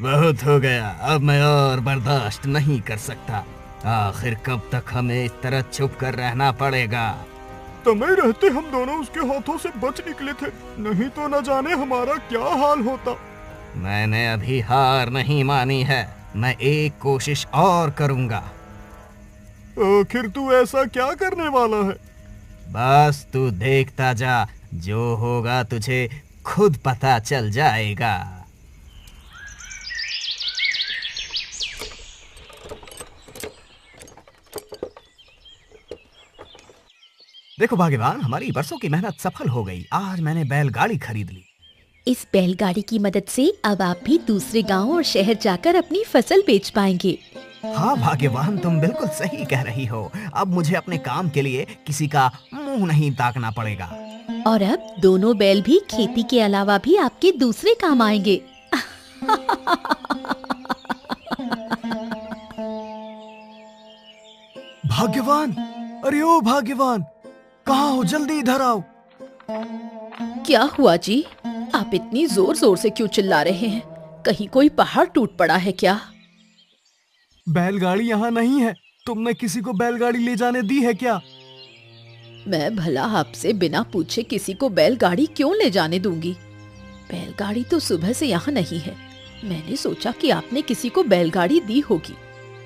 बहुत हो गया, अब मैं और बर्दाश्त नहीं कर सकता। आखिर कब तक हमें इस तरह चुप कर रहना पड़ेगा? समय रहते हम दोनों उसके हाथों से बच निकले थे, नहीं तो न जाने हमारा क्या हाल होता। मैंने अभी हार नहीं मानी है, मैं एक कोशिश और करूंगा। आखिर तू ऐसा क्या करने वाला है? बस तू देखता जा, जो होगा तुझे खुद पता चल जाएगा। देखो भाग्यवान, हमारी बरसों की मेहनत सफल हो गई। आज मैंने बैलगाड़ी खरीद ली। इस बैलगाड़ी की मदद से अब आप भी दूसरे गांव और शहर जाकर अपनी फसल बेच पाएंगे। हाँ भाग्यवान, तुम बिल्कुल सही कह रही हो। अब मुझे अपने काम के लिए किसी का मुंह नहीं ताकना पड़ेगा। और अब दोनों बैल भी खेती के अलावा भी आपके दूसरे काम आएंगे। भाग्यवान, अरे ओ भाग्यवान, कहाँ हो? जल्दी इधर आओ। क्या हुआ जी? आप इतनी जोर जोर से क्यों चिल्ला रहे हैं? कहीं कोई पहाड़ टूट पड़ा है क्या? बैलगाड़ी यहाँ नहीं है। तुमने किसी को बैलगाड़ी ले जाने दी है क्या? मैं भला आपसे बिना पूछे किसी को बैलगाड़ी क्यों ले जाने दूंगी? बैलगाड़ी तो सुबह से यहाँ नहीं है। मैंने सोचा कि आपने किसी को बैलगाड़ी दी होगी।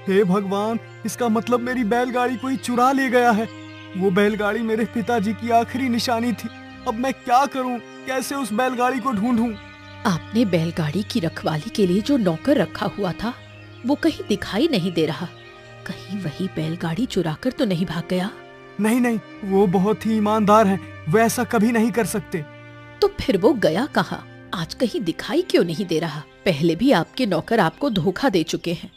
हे भगवान, इसका मतलब मेरी बैलगाड़ी कोई चुरा ले गया है। वो बैलगाड़ी मेरे पिताजी की आखिरी निशानी थी। अब मैं क्या करूं? कैसे उस बैलगाड़ी को ढूंढूं? आपने बैलगाड़ी की रखवाली के लिए जो नौकर रखा हुआ था, वो कहीं दिखाई नहीं दे रहा। कहीं वही बैलगाड़ी चुराकर तो नहीं भाग गया? नहीं नहीं, वो बहुत ही ईमानदार हैं। वो ऐसा कभी नहीं कर सकते। तो फिर वो गया कहाँ? आज कहीं दिखाई क्यों नहीं दे रहा? पहले भी आपके नौकर आपको धोखा दे चुके हैं।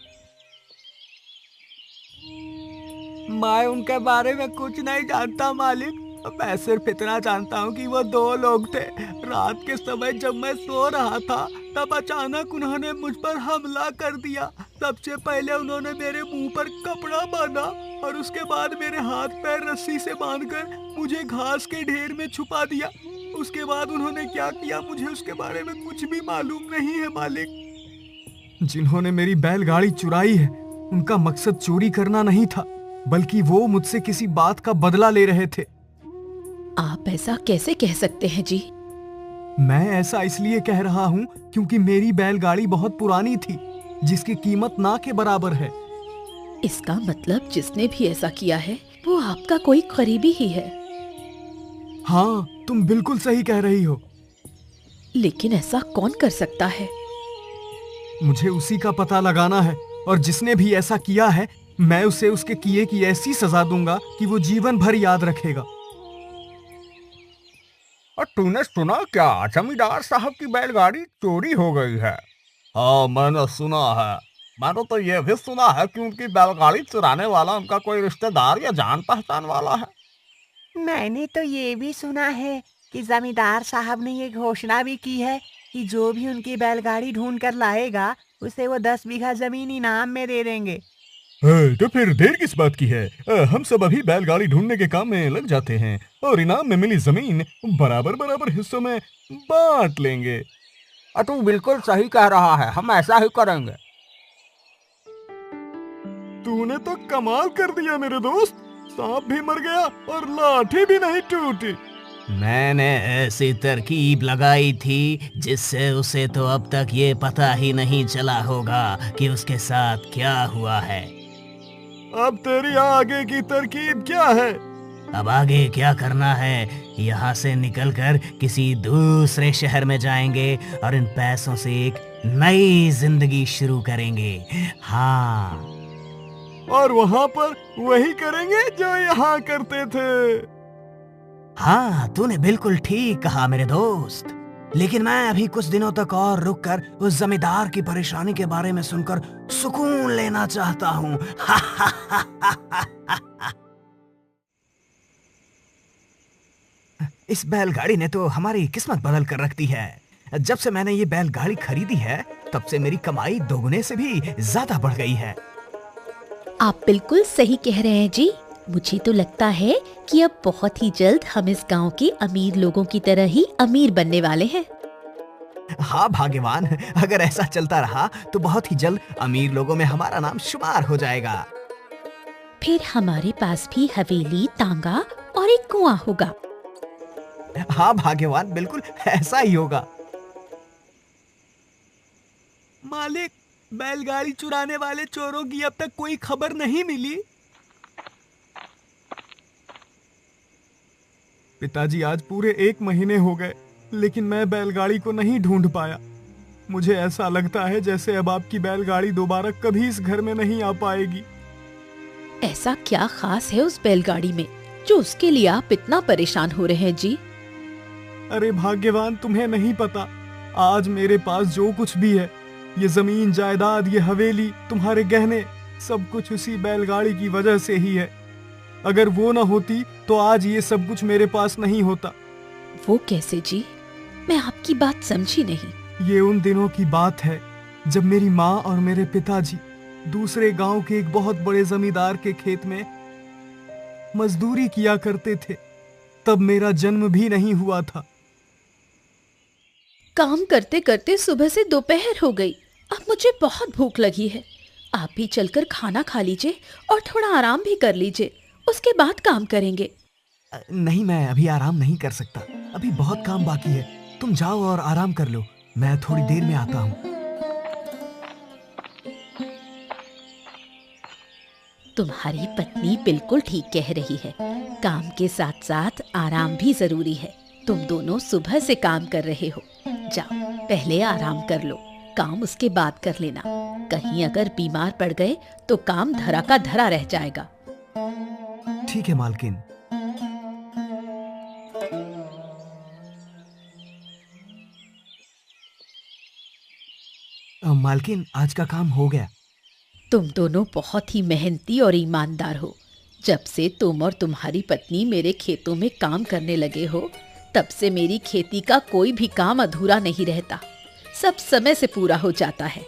मैं उनके बारे में कुछ नहीं जानता मालिक। मैं सिर्फ इतना जानता हूँ कि वो दो लोग थे। रात के समय जब मैं सो रहा था, तब अचानक उन्होंने मुझ पर हमला कर दिया। सबसे पहले उन्होंने मेरे मुंह पर कपड़ा बांधा और उसके बाद मेरे हाथ पैर रस्सी से बांधकर मुझे घास के ढेर में छुपा दिया। उसके बाद उन्होंने क्या किया, मुझे उसके बारे में कुछ भी मालूम नहीं है मालिक। जिन्होंने मेरी बैलगाड़ी चुराई है, उनका मकसद चोरी करना नहीं था, बल्कि वो मुझसे किसी बात का बदला ले रहे थे। आप ऐसा कैसे कह सकते हैं जी? मैं ऐसा इसलिए कह रहा हूँ क्योंकि मेरी बैलगाड़ी बहुत पुरानी थी, जिसकी कीमत ना के बराबर है। इसका मतलब जिसने भी ऐसा किया है वो आपका कोई करीबी ही है। हाँ, तुम बिल्कुल सही कह रही हो। लेकिन ऐसा कौन कर सकता है? मुझे उसी का पता लगाना है, और जिसने भी ऐसा किया है, मैं उसे उसके किए की ऐसी सजा दूंगा कि वो जीवन भर याद रखेगा। और तूने सुना क्या, जमींदार साहब की बैलगाड़ी चोरी हो गई है? हाँ, मैंने सुना है। मैंने तो ये भी सुना है कि उनकी बैलगाड़ी चुराने वाला उनका कोई रिश्तेदार या जान पहचान वाला है। मैंने तो ये भी सुना है कि जमींदार साहब ने ये घोषणा भी की है कि जो भी उनकी बैलगाड़ी ढूंढ कर लाएगा, उसे वो 10 बीघा जमीन इनाम में दे देंगे। तो फिर देर किस बात की है? हम सब अभी बैलगाड़ी ढूंढने के काम में लग जाते हैं और इनाम में मिली जमीन बराबर बराबर हिस्सों में बांट लेंगे। तू बिल्कुल सही कह रहा है, हम ऐसा ही करेंगे। तूने तो कमाल कर दिया मेरे दोस्त। सांप भी मर गया और लाठी भी नहीं टूटी। मैंने ऐसी तरकीब लगाई थी जिससे उसे तो अब तक ये पता ही नहीं चला होगा कि उसके साथ क्या हुआ है। अब तेरी आगे की तरकीब क्या है? अब आगे क्या करना है? यहाँ से निकलकर किसी दूसरे शहर में जाएंगे और इन पैसों से एक नई जिंदगी शुरू करेंगे। हाँ, और वहाँ पर वही करेंगे जो यहाँ करते थे। हाँ, तूने बिल्कुल ठीक कहा मेरे दोस्त। लेकिन मैं अभी कुछ दिनों तक और रुककर उस जमींदार की परेशानी के बारे में सुनकर सुकून लेना चाहता हूँ। इस बैलगाड़ी ने तो हमारी किस्मत बदल कर रख दी है। जब से मैंने ये बैलगाड़ी खरीदी है, तब से मेरी कमाई दोगुने से भी ज्यादा बढ़ गई है। आप बिल्कुल सही कह रहे हैं जी। मुझे तो लगता है कि अब बहुत ही जल्द हम इस गांव के अमीर लोगों की तरह ही अमीर बनने वाले हैं। हाँ भाग्यवान, अगर ऐसा चलता रहा तो बहुत ही जल्द अमीर लोगों में हमारा नाम शुमार हो जाएगा। फिर हमारे पास भी हवेली, तांगा और एक कुआं होगा। हाँ भाग्यवान, बिल्कुल ऐसा ही होगा। मालिक, बैलगाड़ी चुराने वाले चोरों की अब तक कोई खबर नहीं मिली। पिताजी, आज पूरे 1 महीने हो गए, लेकिन मैं बैलगाड़ी को नहीं ढूंढ पाया। मुझे ऐसा लगता है जैसे अब आपकी बैलगाड़ी दोबारा कभी इस घर में नहीं आ पाएगी। ऐसा क्या खास है उस बैलगाड़ी में जो उसके लिए आप इतना परेशान हो रहे हैं जी? अरे भाग्यवान, तुम्हें नहीं पता, आज मेरे पास जो कुछ भी है, ये जमीन जायदाद, ये हवेली, तुम्हारे गहने, सब कुछ उसी बैलगाड़ी की वजह से ही है। अगर वो ना होती तो आज ये सब कुछ मेरे पास नहीं होता। वो कैसे जी? मैं आपकी बात समझी नहीं। ये उन दिनों की बात है जब मेरी माँ और मेरे पिताजी दूसरे गांव के एक बहुत बड़े जमींदार के खेत में मजदूरी किया करते थे। तब मेरा जन्म भी नहीं हुआ था। काम करते करते सुबह से दोपहर हो गई। अब मुझे बहुत भूख लगी है। आप भी चलकर खाना खा लीजिए और थोड़ा आराम भी कर लीजिए, उसके बाद काम करेंगे। नहीं, मैं अभी आराम नहीं कर सकता, अभी बहुत काम बाकी है। तुम जाओ और आराम कर लो, मैं थोड़ी देर में आता हूँ। तुम्हारी पत्नी बिल्कुल ठीक कह रही है, काम के साथ साथ आराम भी जरूरी है। तुम दोनों सुबह से काम कर रहे हो, जाओ पहले आराम कर लो, काम उसके बाद कर लेना। कहीं अगर बीमार पड़ गए तो काम धरा का धरा रह जाएगा। ठीक है मालकिन। मालकिन, आज का काम हो गया। तुम दोनों बहुत ही मेहनती और ईमानदार हो। जब से तुम और तुम्हारी पत्नी मेरे खेतों में काम करने लगे हो, तब से मेरी खेती का कोई भी काम अधूरा नहीं रहता, सब समय से पूरा हो जाता है।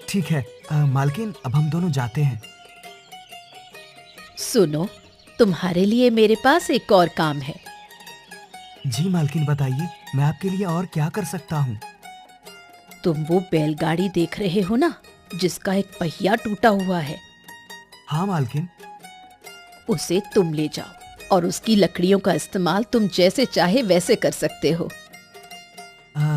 ठीक है मालकिन, अब हम दोनों जाते हैं। सुनो, तुम्हारे लिए मेरे पास एक और काम है। जी मालकिन, बताइए, मैं आपके लिए और क्या कर सकता हूँ? तुम वो बैलगाड़ी देख रहे हो ना, जिसका एक पहिया टूटा हुआ है? हाँ मालकिन। उसे तुम ले जाओ और उसकी लकड़ियों का इस्तेमाल तुम जैसे चाहे वैसे कर सकते हो।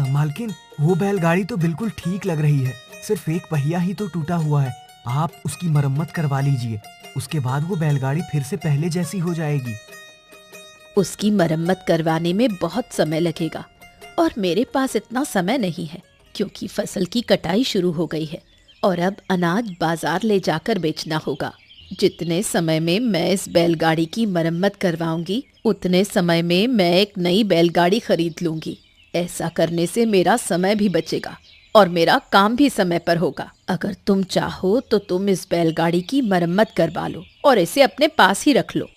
मालकिन, वो बैलगाड़ी तो बिल्कुल ठीक लग रही है, सिर्फ एक पहिया ही तो टूटा हुआ है। आप उसकी मरम्मत करवा लीजिए, उसके बाद वो बैलगाड़ी फिर से पहले जैसी हो जाएगी। उसकी मरम्मत करवाने में बहुत समय लगेगा और मेरे पास इतना समय नहीं है, क्योंकि फसल की कटाई शुरू हो गई है और अब अनाज बाजार ले जाकर बेचना होगा। जितने समय में मैं इस बैलगाड़ी की मरम्मत करवाऊंगी, उतने समय में मैं एक नई बैलगाड़ी खरीद लूंगी। ऐसा करने से मेरा समय भी बचेगा और मेरा काम भी समय पर होगा। अगर तुम चाहो तो तुम इस बैलगाड़ी की मरम्मत करवा लो और इसे अपने पास ही रख लो।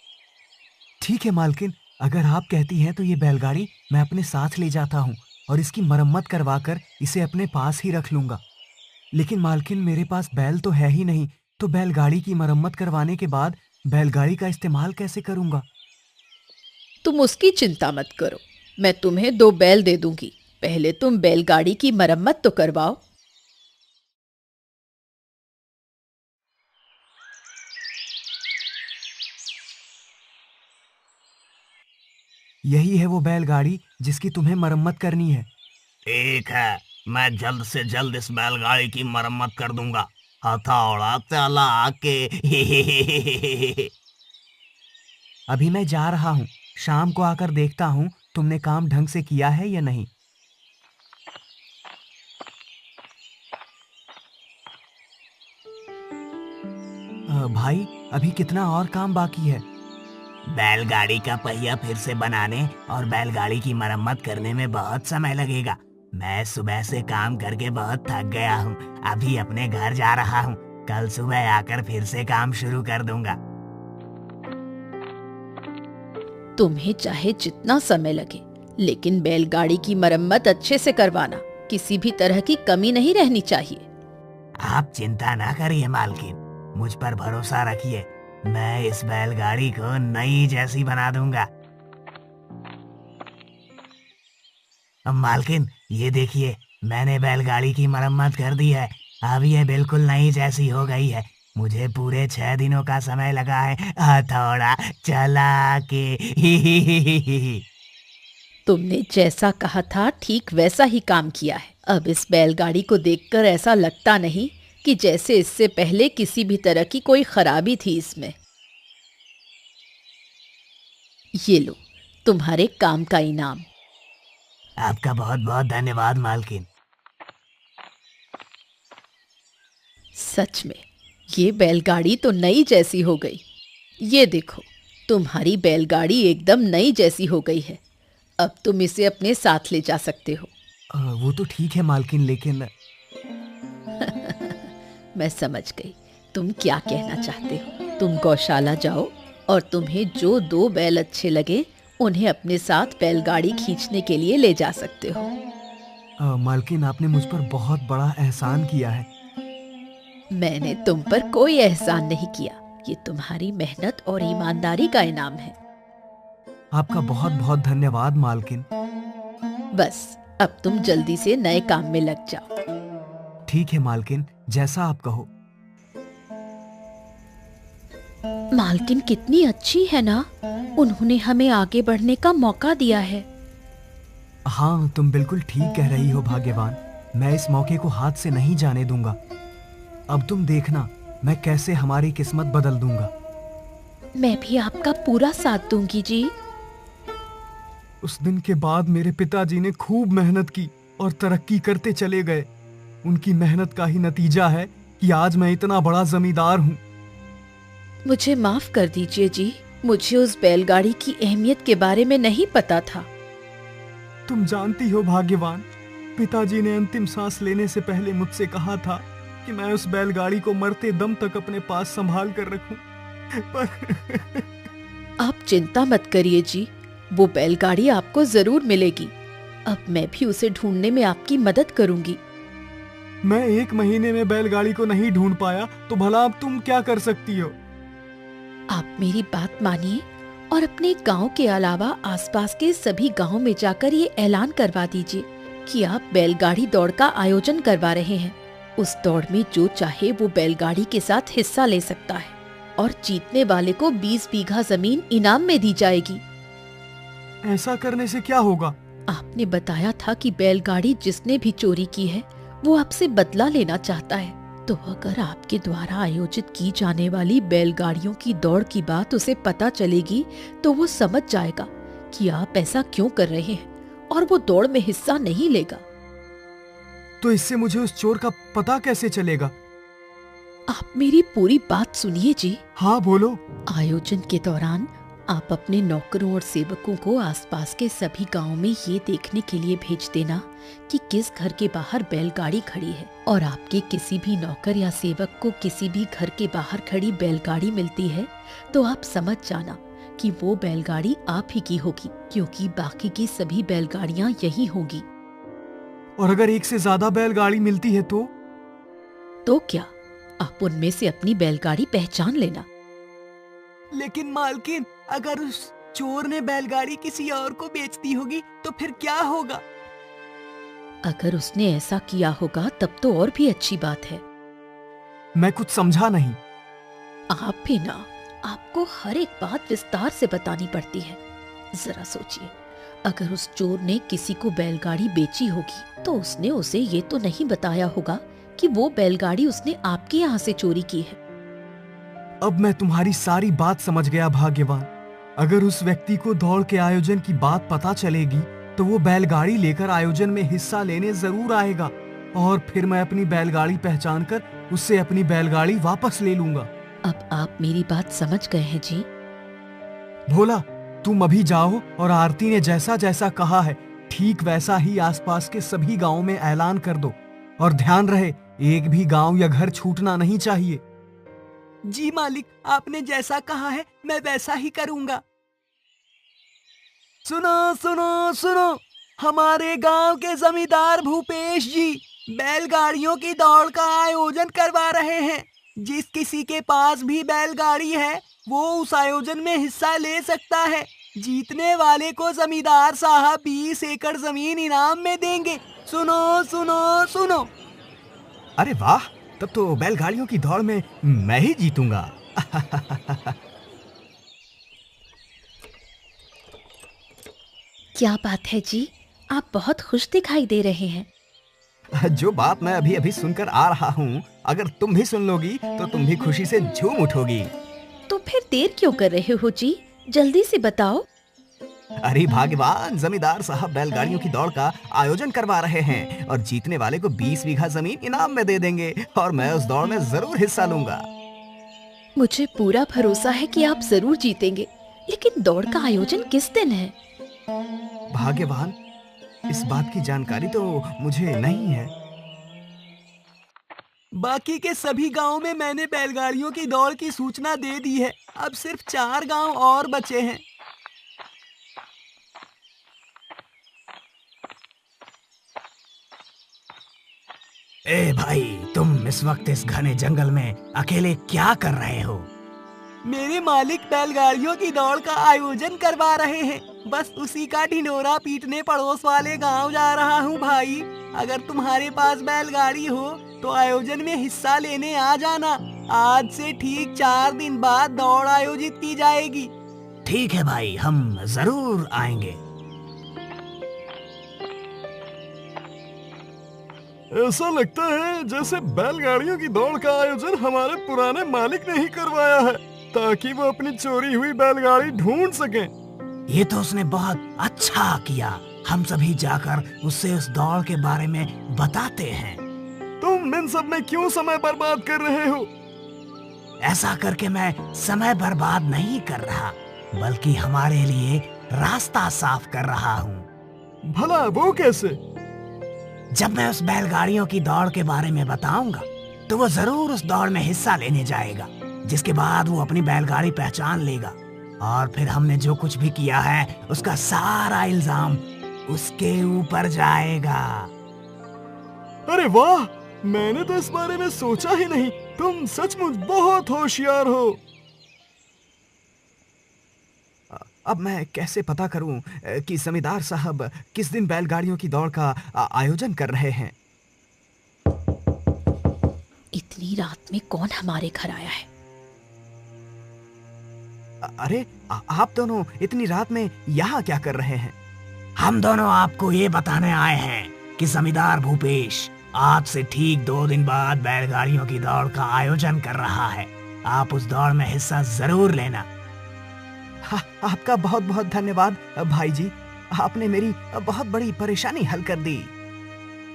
ठीक है मालकिन, अगर आप कहती हैं तो ये बैलगाड़ी मैं अपने साथ ले जाता हूँ और इसकी मरम्मत करवाकर इसे अपने पास ही रख लूंगा। लेकिन मालकिन, मेरे पास बैल तो है ही नहीं, तो बैलगाड़ी की मरम्मत करवाने के बाद बैलगाड़ी का इस्तेमाल कैसे करूंगा? तुम उसकी चिंता मत करो, मैं तुम्हें 2 बैल दे दूंगी। पहले तुम बैलगाड़ी की मरम्मत तो करवाओ। यही है वो बैलगाड़ी जिसकी तुम्हें मरम्मत करनी है। ठीक है, मैं जल्द से जल्द इस बैलगाड़ी की मरम्मत कर दूंगा। हथौड़ा चला के अभी मैं जा रहा हूँ, शाम को आकर देखता हूँ तुमने काम ढंग से किया है या नहीं। भाई, अभी कितना और काम बाकी है? बैलगाड़ी का पहिया फिर से बनाने और बैलगाड़ी की मरम्मत करने में बहुत समय लगेगा। मैं सुबह से काम करके बहुत थक गया हूँ, अभी अपने घर जा रहा हूँ। कल सुबह आकर फिर से काम शुरू कर दूंगा। तुम्हें चाहे जितना समय लगे, लेकिन बैलगाड़ी की मरम्मत अच्छे से करवाना, किसी भी तरह की कमी नहीं रहनी चाहिए। आप चिंता ना करिए मालकिन, मुझ पर भरोसा रखिए, मैं इस बैलगाड़ी को नई जैसी बना दूंगा। मालकिन, ये देखिए, मैंने बैलगाड़ी की मरम्मत कर दी है। अब ये बिल्कुल नई जैसी हो गई है। मुझे पूरे 6 दिनों का समय लगा है हथौड़ा चला के। तुमने जैसा कहा था ठीक वैसा ही काम किया है। अब इस बैलगाड़ी को देखकर ऐसा लगता नहीं कि जैसे इससे पहले किसी भी तरह की कोई खराबी थी इसमें। ये लो तुम्हारे काम का इनाम। आपका बहुत बहुत धन्यवाद मालकिन। सच में ये बैलगाड़ी तो नई जैसी हो गई। ये देखो, तुम्हारी बैलगाड़ी एकदम नई जैसी हो गई है। अब तुम इसे अपने साथ ले जा सकते हो। वो तो ठीक है मालकिन, लेकिन मैं समझ गई तुम क्या कहना चाहते हो। तुम गौशाला जाओ और तुम्हें जो 2 बैल अच्छे लगे उन्हें अपने साथ बैलगाड़ी खींचने के लिए ले जा सकते हो। मालकिन, आपने मुझ पर बहुत बड़ा एहसान किया है। मैंने तुम पर कोई एहसान नहीं किया। ये तुम्हारी मेहनत और ईमानदारी का इनाम है। आपका बहुत बहुत धन्यवाद मालकिन। बस अब तुम जल्दी से नए काम में लग जाओ। ठीक है मालकिन, जैसा आप कहो। मालकिन कितनी अच्छी है ना, उन्होंने हमें आगे बढ़ने का मौका दिया है। हाँ, तुम बिल्कुल ठीक कह रही हो भाग्यवान। मैं इस मौके को हाथ से नहीं जाने दूंगा। अब तुम देखना मैं कैसे हमारी किस्मत बदल दूंगा। मैं भी आपका पूरा साथ दूंगी जी। उस दिन के बाद मेरे पिताजी ने खूब मेहनत की और तरक्की करते चले गए। उनकी मेहनत का ही नतीजा है कि आज मैं इतना बड़ा जमींदार हूँ। मुझे माफ कर दीजिए जी, मुझे उस बैलगाड़ी की अहमियत के बारे में नहीं पता था। तुम जानती हो भाग्यवान, पिताजी ने अंतिम सांस लेने से पहले मुझसे कहा था कि मैं उस बैलगाड़ी को मरते दम तक अपने पास संभाल कर रखूं। पर आप चिंता मत करिए जी, वो बैलगाड़ी आपको जरूर मिलेगी। अब मैं भी उसे ढूंढने में आपकी मदद करूंगी। मैं 1 महीने में बैलगाड़ी को नहीं ढूंढ पाया तो भला अब तुम क्या कर सकती हो? आप मेरी बात मानिए और अपने गांव के अलावा आसपास के सभी गांवों में जाकर ये ऐलान करवा दीजिए कि आप बैलगाड़ी दौड़ का आयोजन करवा रहे हैं। उस दौड़ में जो चाहे वो बैलगाड़ी के साथ हिस्सा ले सकता है और जीतने वाले को 20 बीघा जमीन इनाम में दी जाएगी। ऐसा करने से क्या होगा? आपने बताया था कि बैलगाड़ी जिसने भी चोरी की है वो आपसे बदला लेना चाहता है। तो अगर आपके द्वारा आयोजित की जाने वाली बैलगाड़ियों की दौड़ की बात उसे पता चलेगी तो वो समझ जाएगा कि आप ऐसा क्यों कर रहे हैं और वो दौड़ में हिस्सा नहीं लेगा। तो इससे मुझे उस चोर का पता कैसे चलेगा? आप मेरी पूरी बात सुनिए जी। हाँ बोलो। आयोजन के दौरान आप अपने नौकरों और सेवकों को आसपास के सभी गांवों में ये देखने के लिए भेज देना कि किस घर के बाहर बैलगाड़ी खड़ी है, और आपके किसी भी नौकर या सेवक को किसी भी घर के बाहर खड़ी बैलगाड़ी मिलती है तो आप समझ जाना कि वो बैलगाड़ी आप ही की होगी, क्योंकि बाकी की सभी बैलगाड़ियां यही होगी। और अगर एक से ज्यादा बैलगाड़ी मिलती है तो क्या आप उनमें से अपनी बैलगाड़ी पहचान लेना। लेकिन मालकिन, अगर उस चोर ने बैलगाड़ी किसी और को बेच दी होगी तो फिर क्या होगा? अगर उसने ऐसा किया होगा तब तो और भी अच्छी बात है। मैं कुछ समझा नहीं। आप भी ना, आपको हर एक बात विस्तार से बतानी पड़ती है। जरा सोचिए, अगर उस चोर ने किसी को बैलगाड़ी बेची होगी तो उसने उसे ये तो नहीं बताया होगा कि वो बैलगाड़ी उसने आपके यहाँ से चोरी की है। अब मैं तुम्हारी सारी बात समझ गया भाग्यवान। अगर उस व्यक्ति को दौड़ के आयोजन की बात पता चलेगी तो वो बैलगाड़ी लेकर आयोजन में हिस्सा लेने जरूर आएगा, और फिर मैं अपनी बैलगाड़ी पहचानकर उससे अपनी बैलगाड़ी वापस ले लूंगा। अब आप मेरी बात समझ गए हैं जी। भोला, तुम अभी जाओ और आरती ने जैसा जैसा कहा है ठीक वैसा ही आसपास के सभी गांवों में ऐलान कर दो, और ध्यान रहे एक भी गांव या घर छूटना नहीं चाहिए। जी मालिक, आपने जैसा कहा है मैं वैसा ही करूंगा। सुनो सुनो सुनो, हमारे गांव के जमींदार भूपेश जी बैलगाड़ियों की दौड़ का आयोजन करवा रहे हैं। जिस किसी के पास भी बैलगाड़ी है वो उस आयोजन में हिस्सा ले सकता है। जीतने वाले को जमींदार साहब 20 एकड़ जमीन इनाम में देंगे। सुनो सुनो सुनो। अरे वाह, तब तो बैलगाड़ियों की दौड़ में मैं ही जीतूंगा। क्या बात है जी, आप बहुत खुश दिखाई दे रहे हैं। जो बात मैं अभी अभी सुनकर आ रहा हूँ, अगर तुम भी सुन लोगी तो तुम भी खुशी से झूम उठोगी। तो फिर देर क्यों कर रहे हो जी, जल्दी से बताओ। अरे भाग्यवान, जमींदार साहब बैलगाड़ियों की दौड़ का आयोजन करवा रहे हैं और जीतने वाले को 20 बीघा जमीन इनाम में दे देंगे और मैं उस दौड़ में जरूर हिस्सा लूंगा। मुझे पूरा भरोसा है कि आप जरूर जीतेंगे, लेकिन दौड़ का आयोजन किस दिन है? भाग्यवान, इस बात की जानकारी तो मुझे नहीं है। बाकी के सभी गांवों में मैंने बैलगाड़ियों की दौड़ की सूचना दे दी है। अब सिर्फ 4 गांव और बचे हैं। ए भाई, तुम इस वक्त इस घने जंगल में अकेले क्या कर रहे हो? मेरे मालिक बैलगाड़ियों की दौड़ का आयोजन करवा रहे हैं। बस उसी का ढिंढोरा पीटने पड़ोस वाले गांव जा रहा हूँ भाई। अगर तुम्हारे पास बैलगाड़ी हो तो आयोजन में हिस्सा लेने आ जाना। आज से ठीक 4 दिन बाद दौड़ आयोजित की जाएगी। ठीक है भाई, हम जरूर आएंगे। ऐसा लगता है जैसे बैलगाड़ियों की दौड़ का आयोजन हमारे पुराने मालिक ने ही करवाया है, ताकि वो अपनी चोरी हुई बैलगाड़ी ढूंढ सकें। ये तो उसने बहुत अच्छा किया। हम सभी जाकर उससे उस दौड़ के बारे में बताते हैं। तुम इन सब में क्यों समय बर्बाद कर रहे हो? ऐसा करके मैं समय बर्बाद नहीं कर रहा, बल्कि हमारे लिए रास्ता साफ कर रहा हूँ। भला वो कैसे? जब मैं उस बैलगाड़ियों की दौड़ के बारे में बताऊंगा तो वो जरूर उस दौड़ में हिस्सा लेने जाएगा, जिसके बाद वो अपनी बैलगाड़ी पहचान लेगा और फिर हमने जो कुछ भी किया है उसका सारा इल्जाम उसके ऊपर जाएगा। अरे वाह, मैंने तो इस बारे में सोचा ही नहीं। तुम सचमुच बहुत होशियार हो। अब मैं कैसे पता करूं कि जमींदार साहब किस दिन बैलगाड़ियों की दौड़ का आयोजन कर रहे हैं? इतनी रात में कौन हमारे घर आया है? अरे आप दोनों इतनी रात में यहाँ क्या कर रहे हैं? हम दोनों आपको ये बताने आए हैं कि जमींदार भूपेश आज से ठीक 2 दिन बाद बैलगाड़ियों की दौड़ का आयोजन कर रहा है। आप उस दौड़ में हिस्सा जरूर लेना। आपका बहुत बहुत धन्यवाद भाई जी, आपने मेरी बहुत बड़ी परेशानी हल कर दी।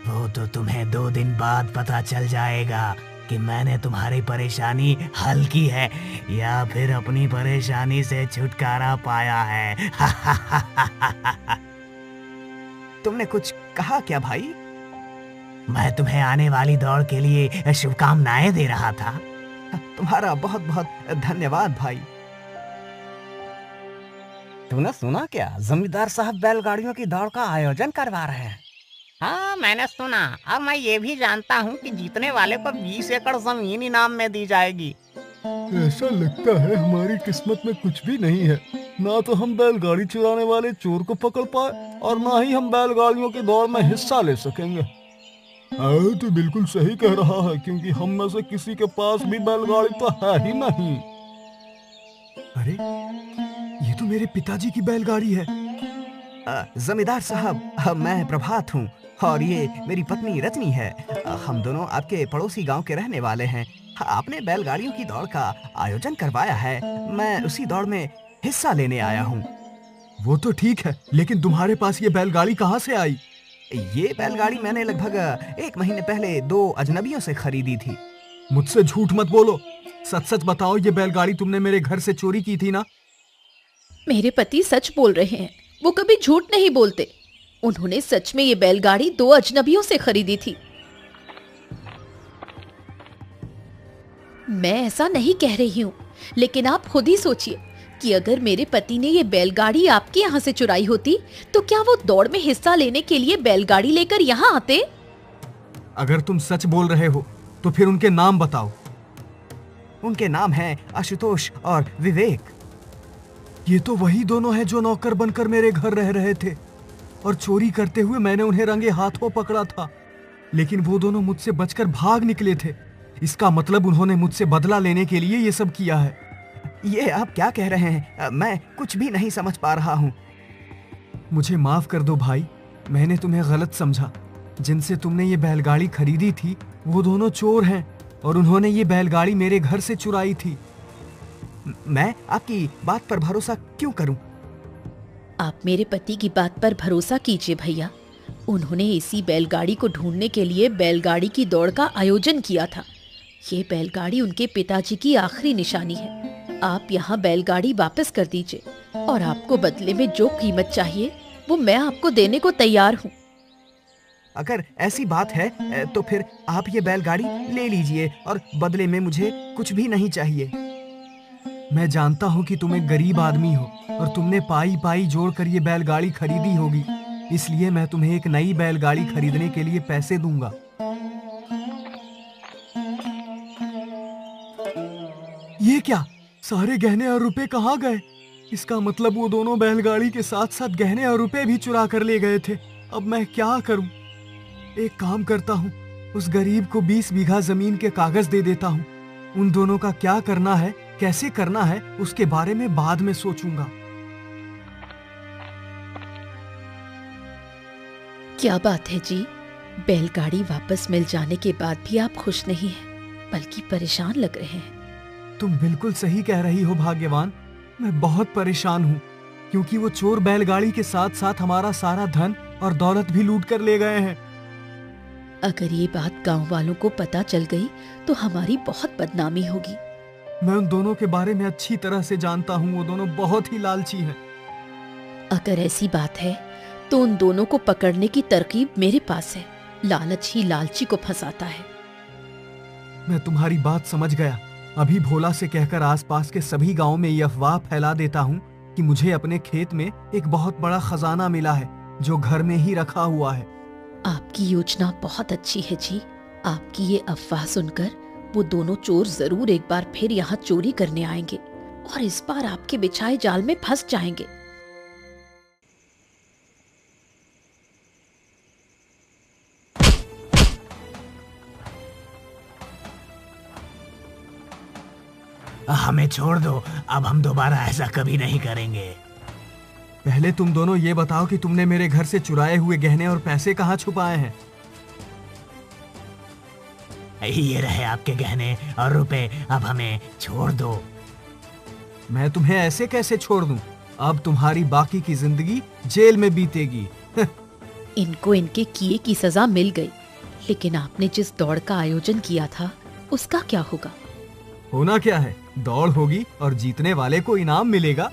वो तो तुम्हें 2 दिन बाद पता चल जाएगा कि मैंने तुम्हारी परेशानी हल की है या फिर अपनी परेशानी से छुटकारा पाया है। तुमने कुछ कहा क्या भाई? मैं तुम्हें आने वाली दौड़ के लिए शुभकामनाएं दे रहा था। तुम्हारा बहुत बहुत धन्यवाद भाई। तुमने सुना क्या? जमींदार साहब बैलगाड़ियों की दौड़ का आयोजन करवा रहे हैं। हाँ, मैंने सुना। अब मैं ये भी जानता हूँ कि जीतने वाले को 20 एकड़ जमीन इनाम में दी जाएगी। ऐसा लगता है हमारी किस्मत में कुछ भी नहीं है। ना तो हम बैलगाड़ी चुराने वाले चोर को पकड़ पाए और ना ही हम बैलगाड़ियों की दौड़ में हिस्सा ले सकेंगे। हाँ, तो बिल्कुल सही कह रहा है, क्योंकि हम में से किसी के पास भी बैलगाड़ी तो है ही नहीं। अरे, ये तो मेरे पिताजी की बैलगाड़ी है। जमींदार साहब, मैं प्रभात हूँ और ये मेरी पत्नी रत्नी है। हम दोनों आपके पड़ोसी गांव के रहने वाले हैं। आपने बैलगाड़ियों की दौड़ का आयोजन करवाया है, मैं उसी दौड़ में हिस्सा लेने आया हूँ। वो तो ठीक है, लेकिन तुम्हारे पास ये बैलगाड़ी कहाँ से आई? ये बैलगाड़ी मैंने लगभग 1 महीने पहले 2 अजनबियों से खरीदी थी। मुझसे झूठ मत बोलो, सच सच बताओ, ये बैलगाड़ी तुमने मेरे घर से चोरी की थी ना? मेरे पति सच बोल रहे हैं, वो कभी झूठ नहीं बोलते। उन्होंने सच में ये बैलगाड़ी 2 अजनबियों से खरीदी थी। मैं ऐसा नहीं कह रही हूँ, लेकिन आप खुद ही सोचिए कि अगर मेरे पति ने ये बैलगाड़ी आपके यहाँ से चुराई होती तो क्या वो दौड़ में हिस्सा लेने के लिए बैलगाड़ी लेकर यहाँ आते? अगर तुम सच बोल रहे हो तो फिर उनके नाम बताओ। उनके नाम हैं आशुतोष और विवेक। ये तो वही दोनों हैं जो नौकर बनकर मेरे घर रह रहे थे और चोरी करते हुए मैंने उन्हें रंगे हाथों पकड़ा था, लेकिन वो दोनों मुझसे बचकर भाग निकले थे। इसका मतलब उन्होंने मुझसे बदला लेने के लिए ये सब किया है। ये आप क्या कह रहे हैं? मैं कुछ भी नहीं समझ पा रहा हूँ। मुझे माफ कर दो भाई, मैंने तुम्हें गलत समझा। जिनसे तुमने ये बैलगाड़ी खरीदी थी वो दोनों चोर हैं और उन्होंने ये बैलगाड़ी मेरे घर से चुराई थी। मैं आपकी बात पर भरोसा क्यों करूं? आप मेरे पति की बात पर भरोसा कीजिए भैया। उन्होंने इसी बैलगाड़ी को ढूंढने के लिए बैलगाड़ी की दौड़ का आयोजन किया था। ये बैलगाड़ी उनके पिताजी की आखिरी निशानी है। आप यहाँ बैलगाड़ी वापस कर दीजिए और आपको बदले में जो कीमत चाहिए वो मैं आपको देने को तैयार हूँ। अगर ऐसी बात है तो फिर आप ये बैलगाड़ी ले लीजिए और बदले में मुझे कुछ भी नहीं चाहिए। मैं जानता हूँ कि तुम एक गरीब आदमी हो और तुमने पाई पाई जोड़कर ये बैलगाड़ी खरीदी होगी, इसलिए मैं तुम्हें एक नई बैलगाड़ी खरीदने के लिए पैसे दूंगा। ये क्या, सारे गहने और रुपए कहाँ गए? इसका मतलब वो दोनों बैलगाड़ी के साथ साथ गहने और रुपए भी चुरा कर ले गए थे। अब मैं क्या करूं? एक काम करता हूं, उस गरीब को 20 बीघा जमीन के कागज दे देता हूं। उन दोनों का क्या करना है, कैसे करना है, उसके बारे में बाद में सोचूंगा। क्या बात है जी, बैलगाड़ी वापस मिल जाने के बाद भी आप खुश नहीं हैं, बल्कि परेशान लग रहे हैं। तुम बिल्कुल सही कह रही हो भाग्यवान, मैं बहुत परेशान हूँ क्योंकि वो चोर बैलगाड़ी के साथ साथ हमारा सारा धन और दौलत भी लूट कर ले गए हैं। अगर ये बात गांव वालों को पता चल गई तो हमारी बहुत बदनामी होगी। मैं उन दोनों के बारे में अच्छी तरह से जानता हूँ, वो दोनों बहुत ही लालची हैं। अगर ऐसी बात है तो उन दोनों को पकड़ने की तरकीब मेरे पास है। लालच ही लालची को फंसाता है। मैं तुम्हारी बात समझ गया। अभी भोला से कहकर आसपास के सभी गांवों में ये अफवाह फैला देता हूँ कि मुझे अपने खेत में एक बहुत बड़ा खजाना मिला है जो घर में ही रखा हुआ है। आपकी योजना बहुत अच्छी है जी। आपकी ये अफवाह सुनकर वो दोनों चोर जरूर एक बार फिर यहाँ चोरी करने आएंगे और इस बार आपके बिछाए जाल में फंस जाएंगे। हमें छोड़ दो, अब हम दोबारा ऐसा कभी नहीं करेंगे। पहले तुम दोनों ये बताओ कि तुमने मेरे घर से चुराए हुए गहने और पैसे कहाँ छुपाए हैं? ये रहे आपके गहने और रुपए, अब हमें छोड़ दो। मैं तुम्हें ऐसे कैसे छोड़ दूं? अब तुम्हारी बाकी की जिंदगी जेल में बीतेगी। इनको इनके किए की सजा मिल गई, लेकिन आपने जिस दौड़ का आयोजन किया था उसका क्या होगा? होना क्या है, दौड़ होगी और जीतने वाले को इनाम मिलेगा।